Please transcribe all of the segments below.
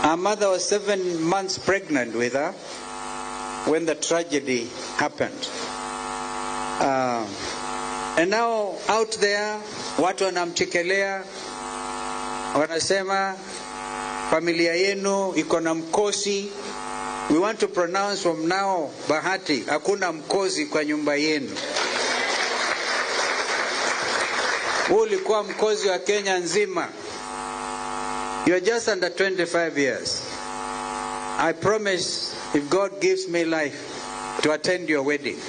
Our mother was 7 months pregnant with her when the tragedy happened. And now out there, watu wanamchekelea, wanasema familia yenu iko na mkosi. We want to pronounce from now, Bahati, hakuna mkosi kwa nyumba yenu. Ulikuwa mkosi wa Kenya nzima. You are just under 25 years. I promise, if God gives me life, to attend your wedding.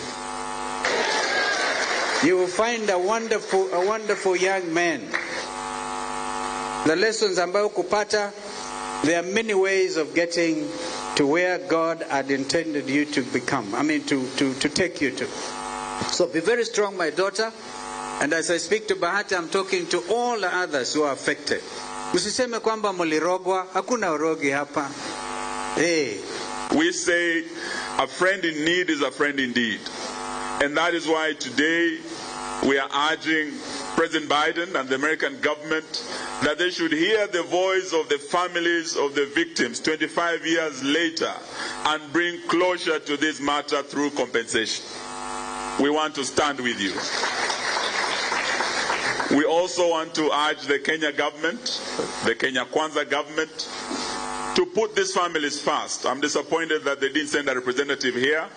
You will find a wonderful young man. The lessons ambayo kupata, there are many ways of getting to where God had intended you to become. To take you to. So be very strong, my daughter. And as I speak to Bahati, I'm talking to all the others who are affected. Msiseme kwamba mulirogwa, hakuna urogi hapa. Hey. We say a friend in need is a friend indeed. And that is why today we are urging President Biden and the American government that they should hear the voice of the families of the victims 25 years later and bring closure to this matter through compensation. We want to stand with you. We also want to urge the Kenya government, the Kenya Kwanza government, to put these families first. I'm disappointed that they didn't send a representative here.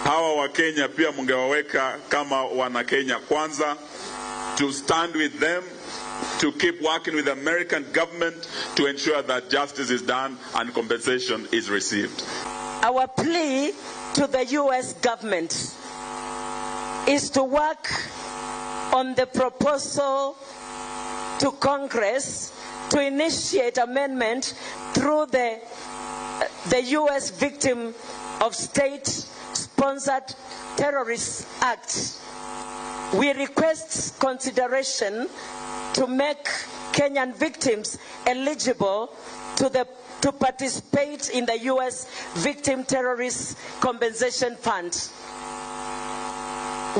Hawa wa Kenya pia mungewaweka kama wana Kenya Kwanza, to stand with them, to keep working with the American government to ensure that justice is done and compensation is received. Our plea to the U.S. government is to work on the proposal to Congress to initiate amendment through the U.S. Victim of State-Sponsored Terrorist Act. We request consideration to make Kenyan victims eligible to participate in the U.S. Victim Terrorist Compensation Fund.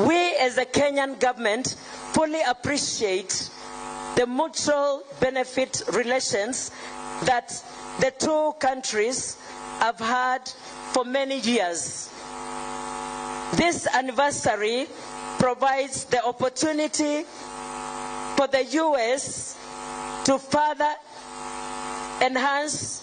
We as the Kenyan government fully appreciate the mutual benefit relations that the two countries have had for many years. This anniversary provides the opportunity for the U.S. to further enhance